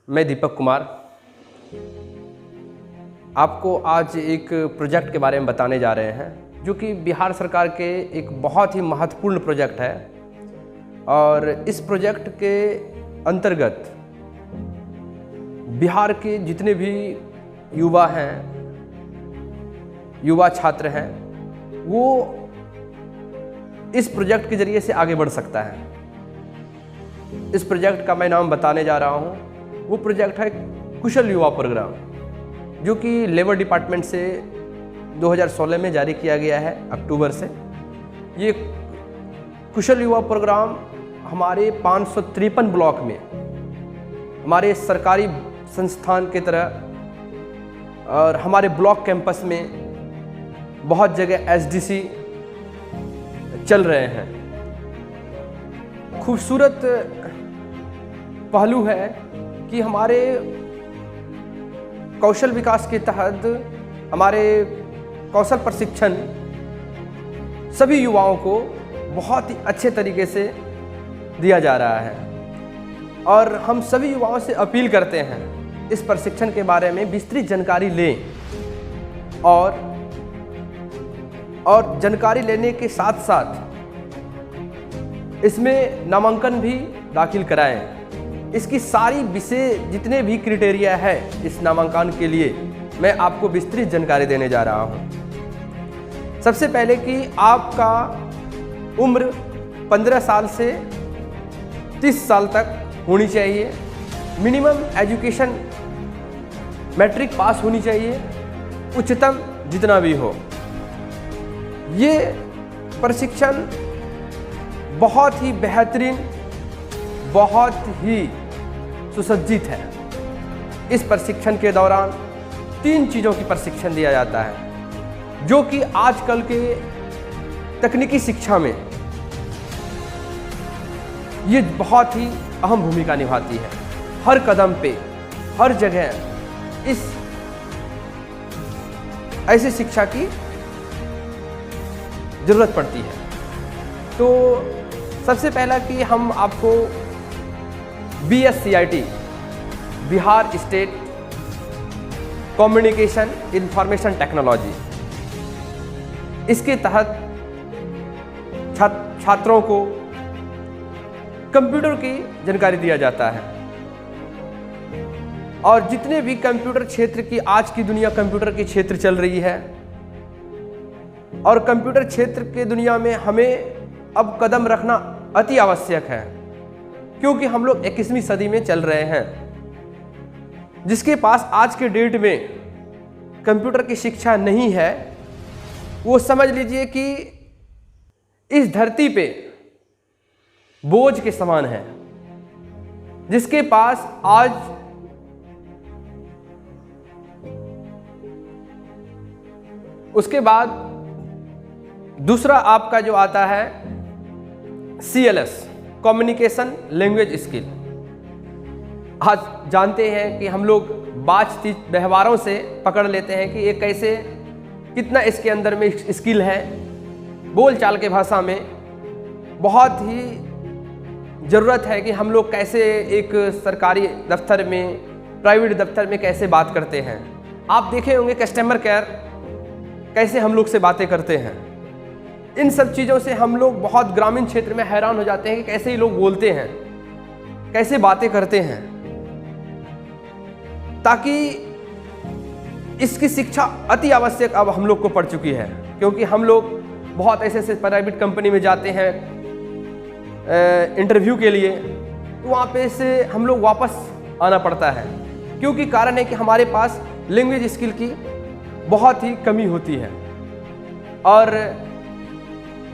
मैं दीपक कुमार आपको आज एक प्रोजेक्ट के बारे में बताने जा रहे हैं जो कि बिहार सरकार के एक बहुत ही महत्वपूर्ण प्रोजेक्ट है। और इस प्रोजेक्ट के अंतर्गत बिहार के जितने भी युवा हैं, युवा छात्र हैं, वो इस प्रोजेक्ट के ज़रिए से आगे बढ़ सकता है। इस प्रोजेक्ट का मैं नाम बताने जा रहा हूँ। वो प्रोजेक्ट है कुशल युवा प्रोग्राम, जो कि लेबर डिपार्टमेंट से 2016 में जारी किया गया है, अक्टूबर से। ये कुशल युवा प्रोग्राम हमारे 553 ब्लॉक में, हमारे सरकारी संस्थान की तरह और हमारे ब्लॉक कैंपस में बहुत जगह एसडीसी चल रहे हैं। खूबसूरत पहलू है कि हमारे कौशल विकास के तहत हमारे कौशल प्रशिक्षण सभी युवाओं को बहुत ही अच्छे तरीके से दिया जा रहा है। और हम सभी युवाओं से अपील करते हैं इस प्रशिक्षण के बारे में विस्तृत जानकारी लें और जानकारी लेने के साथ साथ इसमें नामांकन भी दाखिल कराएं। इसकी सारी विषय जितने भी क्राइटेरिया है इस नामांकन के लिए मैं आपको विस्तृत जानकारी देने जा रहा हूं। सबसे पहले कि आपका उम्र 15 साल से 30 साल तक होनी चाहिए। मिनिमम एजुकेशन मैट्रिक पास होनी चाहिए, उच्चतम जितना भी हो। ये प्रशिक्षण बहुत ही बेहतरीन, बहुत ही सुसज्जित है। इस प्रशिक्षण के दौरान 3 चीज़ों की प्रशिक्षण दिया जाता है, जो कि आजकल के तकनीकी शिक्षा में ये बहुत ही अहम भूमिका निभाती है। हर कदम पे, हर जगह इस ऐसी शिक्षा की ज़रूरत पड़ती है। तो सबसे पहला कि हम आपको BSCIT, Bihar state communication information technology, इसके तहत छात्रों को कंप्यूटर की जानकारी दिया जाता है। और जितने भी कंप्यूटर क्षेत्र की, आज की दुनिया कंप्यूटर के क्षेत्र चल रही है, और कंप्यूटर क्षेत्र के दुनिया में हमें अब कदम रखना अति आवश्यक है, क्योंकि हम लोग 21वीं सदी में चल रहे हैं। जिसके पास आज के डेट में कंप्यूटर की शिक्षा नहीं है, वो समझ लीजिए कि इस धरती पे बोझ के समान है। जिसके पास आज उसके बाद दूसरा आपका जो आता है CLS, कम्युनिकेशन लैंग्वेज स्किल। आज जानते हैं कि हम लोग बातचीत व्यवहारों से पकड़ लेते हैं कि ये कैसे, कितना इसके अंदर में स्किल है। बोलचाल के भाषा में बहुत ही ज़रूरत है कि हम लोग कैसे एक सरकारी दफ्तर में, प्राइवेट दफ्तर में कैसे बात करते हैं। आप देखे होंगे कस्टमर केयर कैसे हम लोग से बातें करते हैं। इन सब चीज़ों से हम लोग बहुत ग्रामीण क्षेत्र में हैरान हो जाते हैं कि कैसे ये लोग बोलते हैं, कैसे बातें करते हैं। ताकि इसकी शिक्षा अति आवश्यक अब हम लोग को पड़ चुकी है, क्योंकि हम लोग बहुत ऐसे प्राइवेट कंपनी में जाते हैं इंटरव्यू के लिए, तो वहाँ पे से हम लोग वापस आना पड़ता है, क्योंकि कारण है कि हमारे पास लैंग्वेज स्किल की बहुत ही कमी होती है। और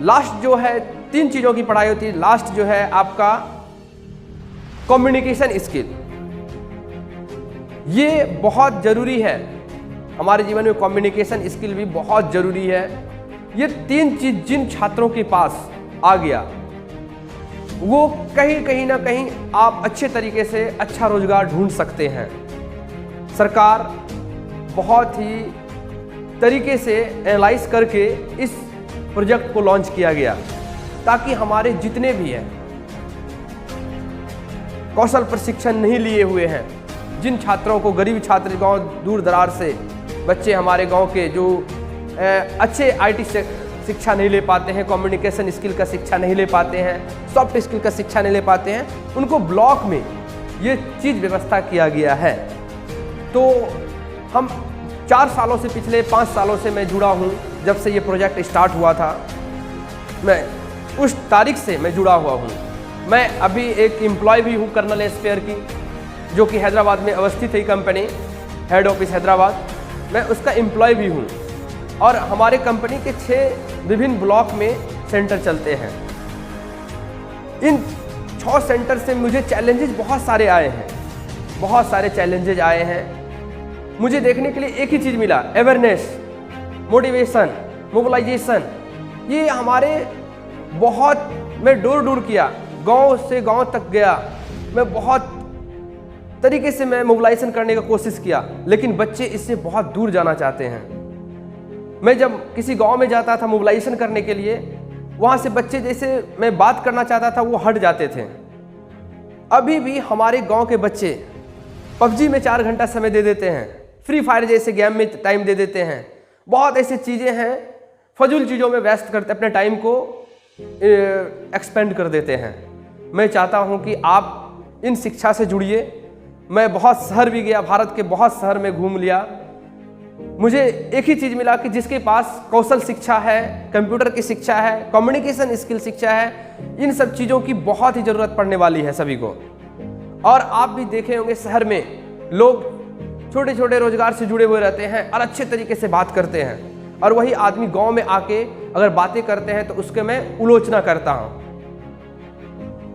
लास्ट जो है 3 चीज़ों की पढ़ाई होती है। लास्ट जो है आपका कम्युनिकेशन स्किल, ये बहुत ज़रूरी है हमारे जीवन में। कम्युनिकेशन स्किल भी बहुत ज़रूरी है। ये 3 चीज़ जिन छात्रों के पास आ गया, वो कहीं ना कहीं आप अच्छे तरीके से अच्छा रोजगार ढूंढ सकते हैं। सरकार बहुत ही तरीके से एनालाइज करके इस प्रोजेक्ट को लॉन्च किया गया, ताकि हमारे जितने भी हैं कौशल प्रशिक्षण नहीं लिए हुए हैं, जिन छात्रों को, गरीब छात्र गांव दूर दरार से बच्चे हमारे गांव के जो अच्छे आईटी शिक्षा नहीं ले पाते हैं, कम्युनिकेशन स्किल का शिक्षा नहीं ले पाते हैं, सॉफ्ट स्किल का शिक्षा नहीं ले पाते हैं, उनको ब्लॉक में ये चीज़ व्यवस्था किया गया है। तो हम 4 सालों से, पिछले 5 सालों से मैं जुड़ा हूँ। जब से ये प्रोजेक्ट स्टार्ट हुआ था, मैं उस तारीख से मैं जुड़ा हुआ हूँ। मैं अभी एक एम्प्लॉय भी हूँ कर्नल एस्पेयर की, जो कि हैदराबाद में अवस्थित है कंपनी, हेड ऑफिस हैदराबाद। मैं उसका एम्प्लॉय भी हूँ और हमारे कंपनी के 6 विभिन्न ब्लॉक में सेंटर चलते हैं। इन 6 सेंटर से मुझे चैलेंजेस बहुत सारे आए हैं, बहुत सारे चैलेंजेस आए हैं। मुझे देखने के लिए एक ही चीज़ मिला, अवेयरनेस, मोटिवेशन, मोबिलाइजेशन। ये हमारे बहुत, मैं डोर टू डोर किया, गांव से गांव तक गया, मैं बहुत तरीके से मैं मोबिलाइजेशन करने का कोशिश किया, लेकिन बच्चे इससे बहुत दूर जाना चाहते हैं। मैं जब किसी गांव में जाता था मोबिलाइजेशन करने के लिए, वहाँ से बच्चे जैसे मैं बात करना चाहता था वो हट जाते थे। अभी भी हमारे गांव के बच्चे पबजी में 4 घंटा समय दे देते हैं, फ्री फायर जैसे गेम में टाइम दे देते हैं, बहुत ऐसी चीज़ें हैं, फजूल चीज़ों में व्यस्त करते, अपने टाइम को एक्सपेंड कर देते हैं। मैं चाहता हूं कि आप इन शिक्षा से जुड़िए। मैं बहुत शहर भी गया, भारत के बहुत शहर में घूम लिया। मुझे एक ही चीज़ मिला कि जिसके पास कौशल शिक्षा है, कंप्यूटर की शिक्षा है, कम्युनिकेशन स्किल शिक्षा है, इन सब चीज़ों की बहुत ही ज़रूरत पड़ने वाली है सभी को। और आप भी देखे होंगे शहर में लोग छोटे छोटे रोजगार से जुड़े हुए रहते हैं और अच्छे तरीके से बात करते हैं, और वही आदमी गांव में आके अगर बातें करते हैं तो उसके मैं उलोचना करता हूं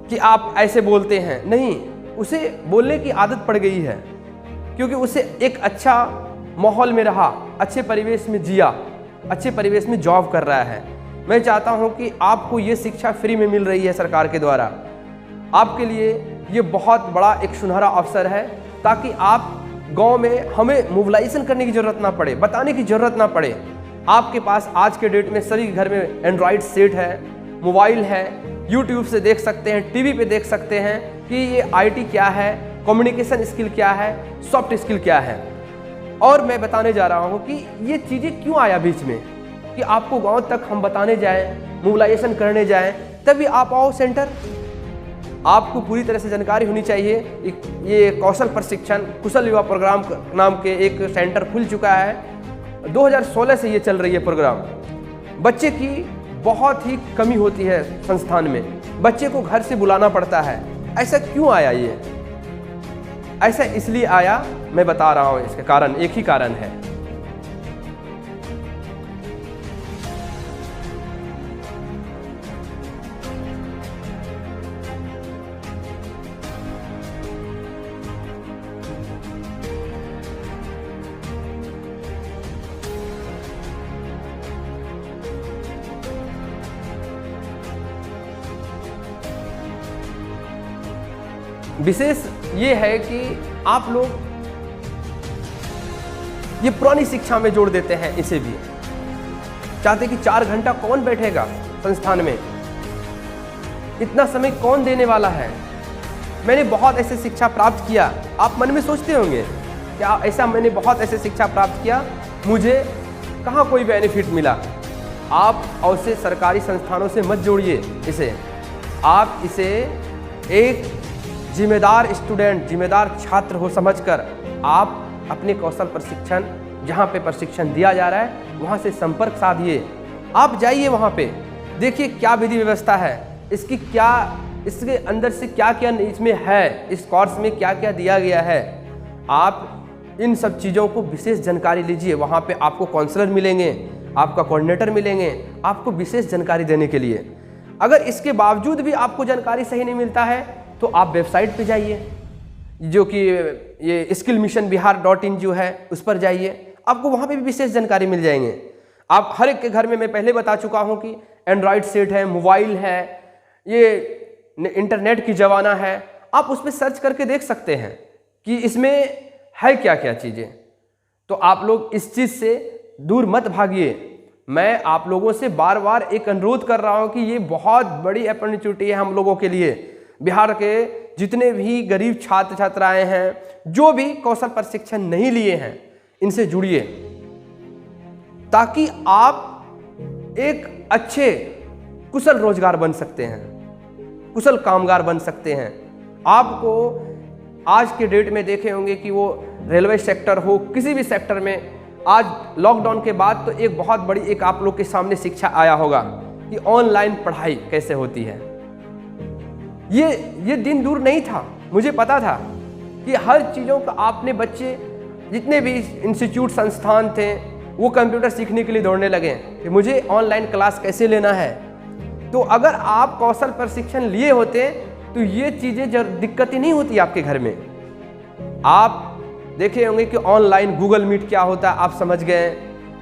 कि आप ऐसे बोलते हैं। नहीं, उसे बोलने की आदत पड़ गई है, क्योंकि उसे एक अच्छा माहौल में रहा, अच्छे परिवेश में जिया, अच्छे परिवेश में जॉब कर रहा है। मैं चाहता हूं कि आपको ये शिक्षा फ्री में मिल रही है सरकार के द्वारा। आपके लिए ये बहुत बड़ा एक सुनहरा अवसर है, ताकि आप गांव में, हमें मोबिलाइजेशन करने की ज़रूरत ना पड़े, बताने की ज़रूरत ना पड़े। आपके पास आज के डेट में सभी घर में एंड्रॉयड सेट है, मोबाइल है, यूट्यूब से देख सकते हैं, टीवी पे देख सकते हैं कि ये आईटी क्या है, कम्युनिकेशन स्किल क्या है, सॉफ्ट स्किल क्या है। और मैं बताने जा रहा हूँ कि ये चीज़ें क्यों आया बीच में, कि आपको गांव तक हम बताने जाएं, मोबिलाइजेशन करने जाएं, तभी आप आओ सेंटर। आपको पूरी तरह से जानकारी होनी चाहिए। ये कौशल प्रशिक्षण कुशल युवा प्रोग्राम नाम के एक सेंटर खुल चुका है। 2016 से ये चल रही है प्रोग्राम। बच्चे की बहुत ही कमी होती है संस्थान में, बच्चे को घर से बुलाना पड़ता है। ऐसा क्यों आया ये? ऐसा इसलिए आया, मैं बता रहा हूँ, इसका कारण एक ही कारण है। विशेष ये है कि आप लोग ये पुरानी शिक्षा में जोड़ देते हैं। इसे भी चाहते कि 4 घंटा कौन बैठेगा संस्थान में, इतना समय कौन देने वाला है। मैंने बहुत ऐसे शिक्षा प्राप्त किया। आप मन में सोचते होंगे क्या ऐसा, मैंने बहुत ऐसे शिक्षा प्राप्त किया, मुझे कहाँ कोई बेनिफिट मिला। आप ऐसे सरकारी संस्थानों से मत जोड़िए इसे। आप इसे एक जिम्मेदार स्टूडेंट, जिम्मेदार छात्र हो समझकर आप अपने कौशल प्रशिक्षण, जहाँ पे प्रशिक्षण दिया जा रहा है वहाँ से संपर्क साधिए। आप जाइए वहाँ पे, देखिए क्या विधि व्यवस्था है, इसकी क्या, इसके अंदर से क्या क्या इसमें है, इस कोर्स में क्या क्या दिया गया है। आप इन सब चीज़ों को विशेष जानकारी लीजिए। वहाँ पे आपको काउंसलर मिलेंगे, आपका कोऑर्डिनेटर मिलेंगे, आपको विशेष जानकारी देने के लिए। अगर इसके बावजूद भी आपको जानकारी सही नहीं मिलता है तो आप वेबसाइट पे जाइए, जो कि ये skillmissionbihar.in जो है उस पर जाइए, आपको वहाँ पे भी विशेष जानकारी मिल जाएंगे। आप हर एक के घर में, मैं पहले बता चुका हूँ कि एंड्रॉयड सेट है, मोबाइल है, ये इंटरनेट की ज़माना है। आप उस पर सर्च करके देख सकते हैं कि इसमें है क्या क्या चीज़ें। तो आप लोग इस चीज़ से दूर मत भागिए। मैं आप लोगों से बार बार एक अनुरोध कर रहा हूँ कि ये बहुत बड़ी अपॉर्चुनिटी है हम लोगों के लिए। बिहार के जितने भी गरीब छात्र छात्राएं हैं, जो भी कौशल प्रशिक्षण नहीं लिए हैं, इनसे जुड़िए, ताकि आप एक अच्छे कुशल रोजगार बन सकते हैं, कुशल कामगार बन सकते हैं। आपको आज के डेट में देखे होंगे कि वो रेलवे सेक्टर हो, किसी भी सेक्टर में, आज लॉकडाउन के बाद तो एक बहुत बड़ी एक आप लोग के सामने शिक्षा आया होगा कि ऑनलाइन पढ़ाई कैसे होती है। ये दिन दूर नहीं था, मुझे पता था कि हर चीज़ों का आपने बच्चे जितने भी इंस्टीट्यूट संस्थान थे वो कंप्यूटर सीखने के लिए दौड़ने लगे कि मुझे ऑनलाइन क्लास कैसे लेना है। तो अगर आप कौशल प्रशिक्षण लिए होते तो ये चीज़ें दिक्कत ही नहीं होती आपके घर में। आप देखे होंगे कि ऑनलाइन गूगल मीट क्या होता है आप समझ गए,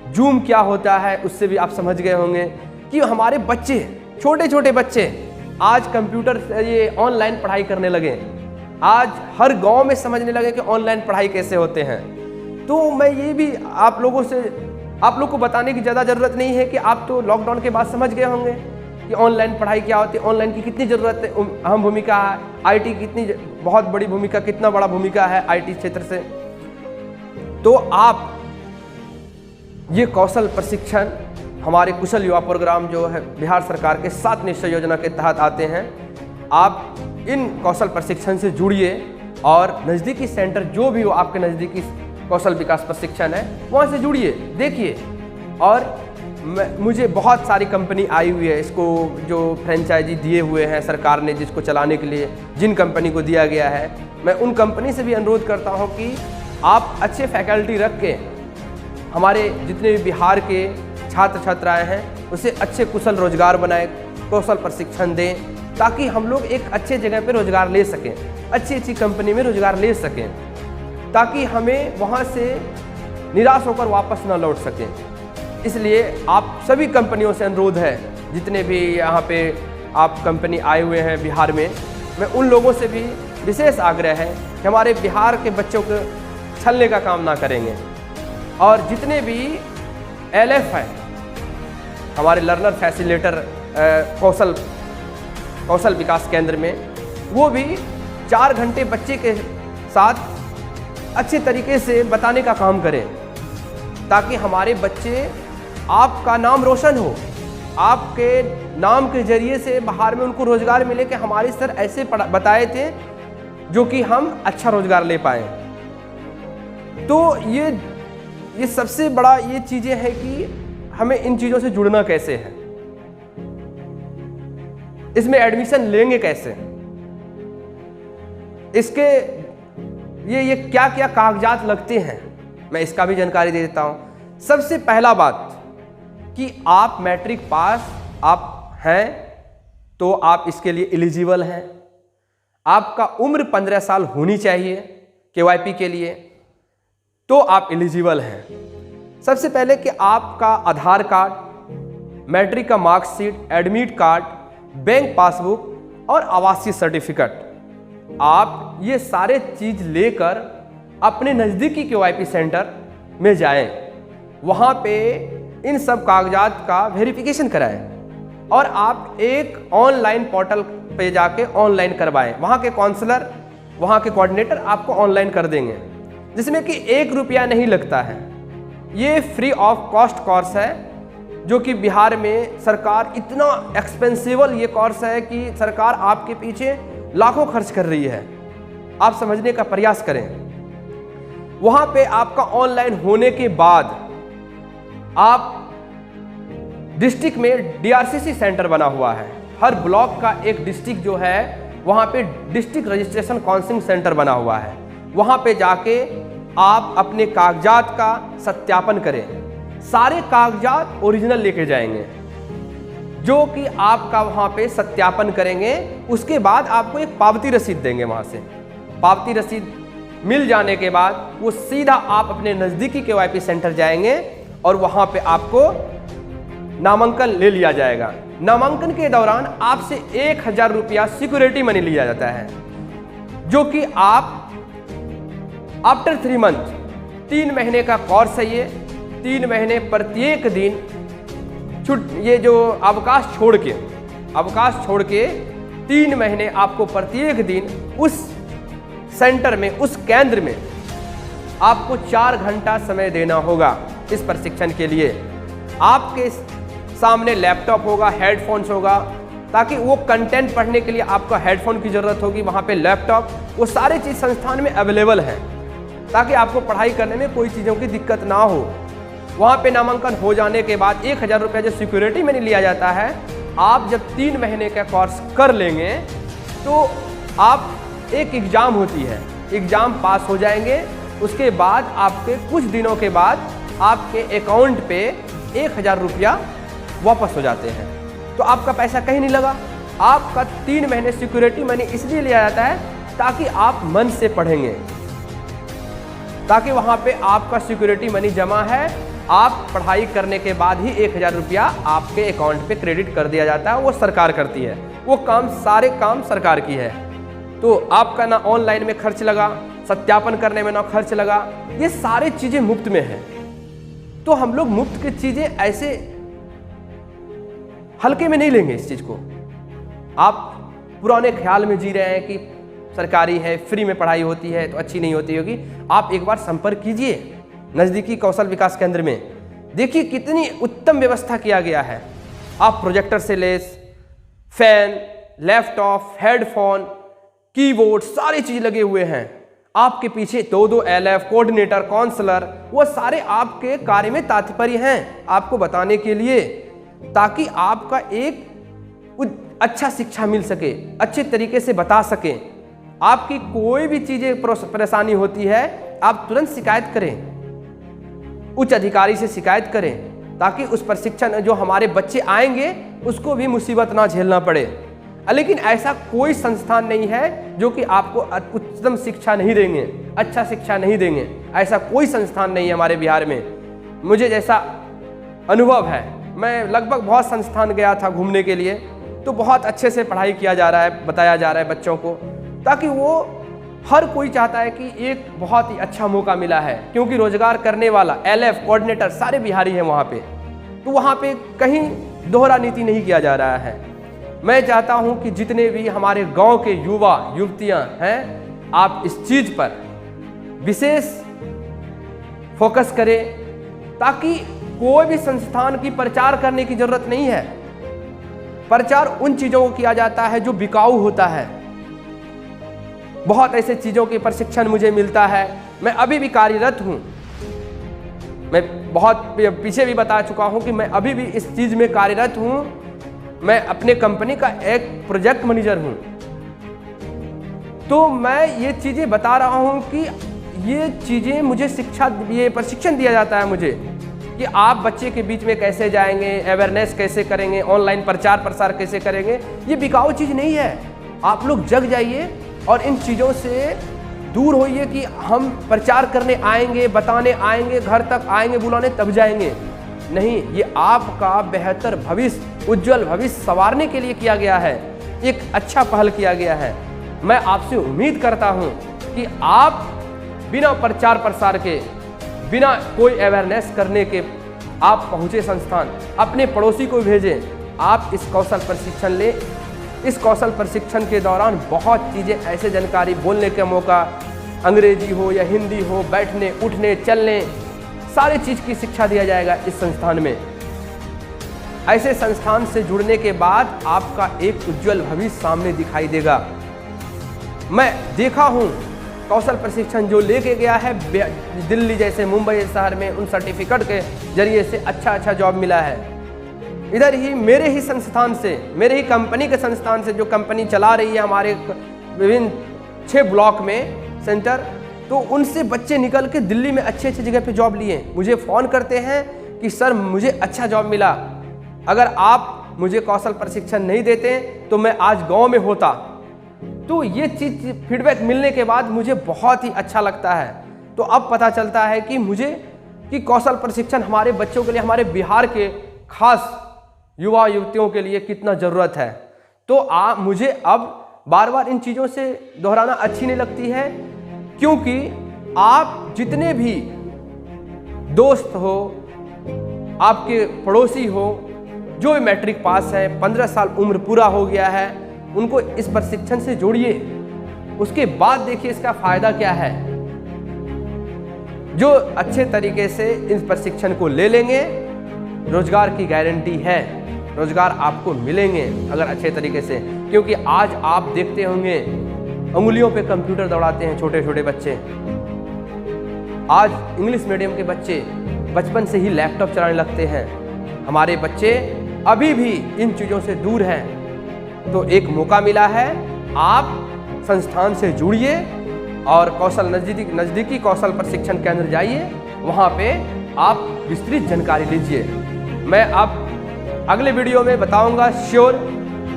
जूम क्या होता है उससे भी आप समझ गए होंगे कि हमारे बच्चे, छोटे छोटे बच्चे आज कंप्यूटर ये ऑनलाइन पढ़ाई करने लगे। आज हर गांव में समझने लगे कि ऑनलाइन पढ़ाई कैसे होते हैं। तो मैं ये भी आप लोग को बताने की ज़्यादा ज़रूरत नहीं है कि आप तो लॉकडाउन के बाद समझ गए होंगे कि ऑनलाइन पढ़ाई क्या होती है, ऑनलाइन की कितनी ज़रूरत है, अहम भूमिका है, आईटी की कितनी बहुत बड़ी भूमिका, कितना बड़ा भूमिका है आईटी क्षेत्र से। तो आप ये कौशल प्रशिक्षण हमारे कुशल युवा प्रोग्राम जो है बिहार सरकार के 7 निश्चय योजना के तहत आते हैं, आप इन कौशल प्रशिक्षण से जुड़िए और नज़दीकी सेंटर जो भी हो आपके नज़दीकी कौशल विकास प्रशिक्षण है वहाँ से जुड़िए, देखिए। और मुझे बहुत सारी कंपनी आई हुई है, इसको जो फ्रेंचाइजी दिए हुए हैं सरकार ने जिसको चलाने के लिए, जिन कंपनी को दिया गया है, मैं उन कंपनी से भी अनुरोध करता हूं कि आप अच्छे फैकल्टी रख के हमारे जितने भी बिहार के छात्र छात्राएं हैं उसे अच्छे कुशल रोजगार बनाए, कौशल प्रशिक्षण दें, ताकि हम लोग एक अच्छे जगह पे रोजगार ले सकें, अच्छी कंपनी में रोजगार ले सकें, ताकि हमें वहाँ से निराश होकर वापस ना लौट सकें। इसलिए आप सभी कंपनियों से अनुरोध है, जितने भी यहाँ पे आप कंपनी आए हुए हैं बिहार में, मैं उन लोगों से भी विशेष आग्रह है कि हमारे बिहार के बच्चों को छलने का काम ना करेंगे। और जितने भी LF हैं, हमारे लर्नर फैसिलिटेटर कौशल विकास केंद्र में, वो भी 4 घंटे बच्चे के साथ अच्छे तरीके से बताने का काम करें, ताकि हमारे बच्चे, आपका नाम रोशन हो, आपके नाम के जरिए से बाहर में उनको रोजगार मिले कि हमारे सर ऐसे बताए थे जो कि हम अच्छा रोजगार ले पाए। तो ये सबसे बड़ा ये चीज़ें हैं कि हमें इन चीज़ों से जुड़ना कैसे है, इसमें एडमिशन लेंगे कैसे, इसके ये क्या क्या कागजात लगते हैं, मैं इसका भी जानकारी दे देता हूं। सबसे पहला बात कि आप मैट्रिक पास आप हैं तो आप इसके लिए एलिजिबल हैं। आपका उम्र 15 साल होनी चाहिए KYP के लिए, तो आप एलिजिबल हैं। सबसे पहले कि आपका आधार कार्ड, मैट्रिक का marksheet, admit card, bank passbook और आवासीय सर्टिफिकेट, आप ये सारे चीज़ लेकर अपने नज़दीकी KYP सेंटर में जाएं, वहाँ पे इन सब कागजात का वेरिफिकेशन कराएं और आप एक ऑनलाइन पोर्टल पे जाके ऑनलाइन करवाएं। वहाँ के काउंसलर, वहाँ के कोऑर्डिनेटर आपको ऑनलाइन कर देंगे, जिसमें कि 1 रुपया नहीं लगता है। ये फ्री ऑफ कॉस्ट कोर्स है, जो कि बिहार में सरकार इतना एक्सपेंसिबल ये कोर्स है कि सरकार आपके पीछे लाखों खर्च कर रही है। आप समझने का प्रयास करें। वहाँ पे आपका ऑनलाइन होने के बाद आप डिस्ट्रिक्ट में DRCC सेंटर बना हुआ है, हर ब्लॉक का एक डिस्ट्रिक्ट जो है वहाँ पे डिस्ट्रिक्ट रजिस्ट्रेशन काउंसलिंग सेंटर बना हुआ है। वहाँ पे जाके आप अपने कागजात का सत्यापन करें, सारे कागजात ओरिजिनल लेके जाएंगे, जो कि आपका वहाँ पे सत्यापन करेंगे। उसके बाद आपको एक पावती रसीद देंगे। वहाँ से पावती रसीद मिल जाने के बाद वो सीधा आप अपने नज़दीकी KYP सेंटर जाएंगे और वहाँ पे आपको नामांकन ले लिया जाएगा। नामांकन के दौरान आपसे 1000 रुपया सिक्योरिटी मनी लिया जाता है, जो कि आप आफ्टर 3 मंथ, 3 महीने का कोर्स है ये, 3 महीने प्रत्येक दिन ये जो अवकाश छोड़ के 3 महीने आपको प्रत्येक दिन उस सेंटर में, उस केंद्र में आपको 4 घंटा समय देना होगा इस प्रशिक्षण के लिए। आपके सामने लैपटॉप होगा, हेडफोन्स होगा, ताकि वो कंटेंट पढ़ने के लिए आपका हेडफोन की ज़रूरत होगी, वहाँ पे लैपटॉप, वो सारी चीज़ संस्थान में अवेलेबल है, ताकि आपको पढ़ाई करने में कोई चीज़ों की दिक्कत ना हो। वहाँ पे नामांकन हो जाने के बाद 1000 रुपये जो सिक्योरिटी मनी लिया जाता है, आप जब 3 महीने का कोर्स कर लेंगे तो आप एक एग्ज़ाम होती है, एग्ज़ाम पास हो जाएंगे। उसके बाद आपके कुछ दिनों के बाद आपके अकाउंट पे 1000 रुपया वापस हो जाते हैं। तो आपका पैसा कहीं नहीं लगा। आपका 3 महीने सिक्योरिटी मनी इसलिए लिया जाता है ताकि आप मन से पढ़ेंगे, ताकि वहाँ पे आपका सिक्योरिटी मनी जमा है। आप पढ़ाई करने के बाद ही 1000 रुपया आपके अकाउंट पे क्रेडिट कर दिया जाता है। वो सरकार करती है, वो काम, सारे काम सरकार की है। तो आपका ना ऑनलाइन में खर्च लगा, सत्यापन करने में ना खर्च लगा, ये सारी चीज़ें मुफ्त में है। तो हम लोग मुफ्त की चीज़ें ऐसे हल्के में नहीं लेंगे इस चीज़ को। आप पुराने ख्याल में जी रहे हैं कि सरकारी है, फ्री में पढ़ाई होती है तो अच्छी नहीं होती होगी। आप एक बार संपर्क कीजिए नज़दीकी कौशल विकास केंद्र में, देखिए कितनी उत्तम व्यवस्था किया गया है। आप प्रोजेक्टर से less, fan, laptop, headphone, keyboard, सारी चीज़ लगे हुए हैं। आपके पीछे 2-2 LF, कोऑर्डिनेटर, काउंसलर, वो सारे आपके कार्य में तात्पर्य हैं आपको बताने के लिए, ताकि आपका एक अच्छा शिक्षा मिल सके, अच्छे तरीके से बता सके। आपकी कोई भी चीज़ें परेशानी होती है, आप तुरंत शिकायत करें, उच्च अधिकारी से शिकायत करें, ताकि उस प्रशिक्षण जो हमारे बच्चे आएंगे उसको भी मुसीबत ना झेलना पड़े। लेकिन ऐसा कोई संस्थान नहीं है जो कि आपको उत्तम शिक्षा नहीं देंगे, अच्छा शिक्षा नहीं देंगे। ऐसा कोई संस्थान नहीं है हमारे बिहार में। मुझे जैसा अनुभव है, मैं लगभग बहुत संस्थान गया था घूमने के लिए, तो बहुत अच्छे से पढ़ाई किया जा रहा है, बताया जा रहा है बच्चों को, ताकि वो, हर कोई चाहता है कि एक बहुत ही अच्छा मौका मिला है, क्योंकि रोजगार करने वाला LF, कोऑर्डिनेटर सारे बिहारी हैं वहाँ पे। तो वहाँ पे कहीं दोहरा नीति नहीं किया जा रहा है। मैं चाहता हूँ कि जितने भी हमारे गांव के युवा युवतियाँ हैं, आप इस चीज़ पर विशेष फोकस करें, ताकि कोई भी संस्थान की प्रचार करने की जरूरत नहीं है। प्रचार उन चीज़ों को किया जाता है जो बिकाऊ होता है। बहुत ऐसे चीज़ों के प्रशिक्षण मुझे मिलता है। मैं अभी भी कार्यरत हूँ, मैं बहुत पीछे भी बता चुका हूँ कि मैं अभी भी इस चीज़ में कार्यरत हूँ। मैं अपने कंपनी का एक प्रोजेक्ट मैनेजर हूँ। तो मैं ये चीज़ें बता रहा हूँ कि ये चीज़ें मुझे शिक्षा, ये प्रशिक्षण दिया जाता है मुझे, कि आप बच्चे के बीच में कैसे जाएंगे, अवेयरनेस कैसे करेंगे, ऑनलाइन प्रचार प्रसार कैसे करेंगे। ये बिकाऊ चीज़ नहीं है। आप लोग जग जाइए और इन चीज़ों से दूर होइए कि हम प्रचार करने आएंगे, बताने आएंगे, घर तक आएंगे बुलाने तब जाएंगे। नहीं, ये आपका बेहतर भविष्य, उज्जवल भविष्य संवारने के लिए किया गया है। एक अच्छा पहल किया गया है। मैं आपसे उम्मीद करता हूँ कि आप बिना प्रचार प्रसार के, बिना कोई अवेयरनेस करने के आप पहुँचे संस्थान, अपने पड़ोसी को भेजें। आप इस कौशल प्रशिक्षण लें। इस कौशल प्रशिक्षण के दौरान बहुत चीज़ें, ऐसे जानकारी, बोलने का मौका, अंग्रेजी हो या हिंदी हो, बैठने उठने चलने, सारी चीज़ की शिक्षा दिया जाएगा इस संस्थान में। ऐसे संस्थान से जुड़ने के बाद आपका एक उज्जवल भविष्य सामने दिखाई देगा। मैं देखा हूँ कौशल प्रशिक्षण जो लेके गया है दिल्ली जैसे, मुंबई शहर में, उन सर्टिफिकेट के जरिए से अच्छा जॉब मिला है। इधर ही मेरे ही संस्थान से, मेरे ही कंपनी के संस्थान से, जो कंपनी चला रही है हमारे विभिन्न 6 ब्लॉक में सेंटर, तो उनसे बच्चे निकल के दिल्ली में अच्छे जगह पे जॉब लिए। मुझे फ़ोन करते हैं कि सर मुझे अच्छा जॉब मिला, अगर आप मुझे कौशल प्रशिक्षण नहीं देते तो मैं आज गांव में होता। तो ये चीज़ फीडबैक मिलने के बाद मुझे बहुत ही अच्छा लगता है। तो अब पता चलता है कि कौशल प्रशिक्षण हमारे बच्चों के लिए, हमारे बिहार के खास युवा युवतियों के लिए कितना ज़रूरत है। तो मुझे अब बार बार इन चीज़ों से दोहराना अच्छी नहीं लगती है, क्योंकि आप जितने भी दोस्त हो, आपके पड़ोसी हो, जो भी मैट्रिक पास है, 15 साल उम्र पूरा हो गया है, उनको इस प्रशिक्षण से जोड़िए, उसके बाद देखिए इसका फायदा क्या है। जो अच्छे तरीके से इस प्रशिक्षण को ले लेंगे, रोजगार की गारंटी है, रोजगार आपको मिलेंगे अगर अच्छे तरीके से। क्योंकि आज आप देखते होंगे उंगलियों पे कंप्यूटर दौड़ाते हैं छोटे छोटे बच्चे। आज इंग्लिश मीडियम के बच्चे बचपन से ही लैपटॉप चलाने लगते हैं। हमारे बच्चे अभी भी इन चीज़ों से दूर हैं। तो एक मौका मिला है, आप संस्थान से जुड़िए और नज़दीकी कौशल प्रशिक्षण केंद्र जाइए, वहाँ पे आप विस्तृत जानकारी लीजिए। मैं अब अगले वीडियो में बताऊंगा श्योर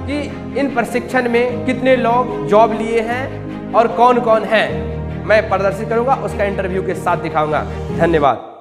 कि इन प्रशिक्षण में कितने लोग जॉब लिए हैं और कौन कौन हैं। मैं प्रदर्शित करूंगा, उसका इंटरव्यू के साथ दिखाऊंगा। धन्यवाद।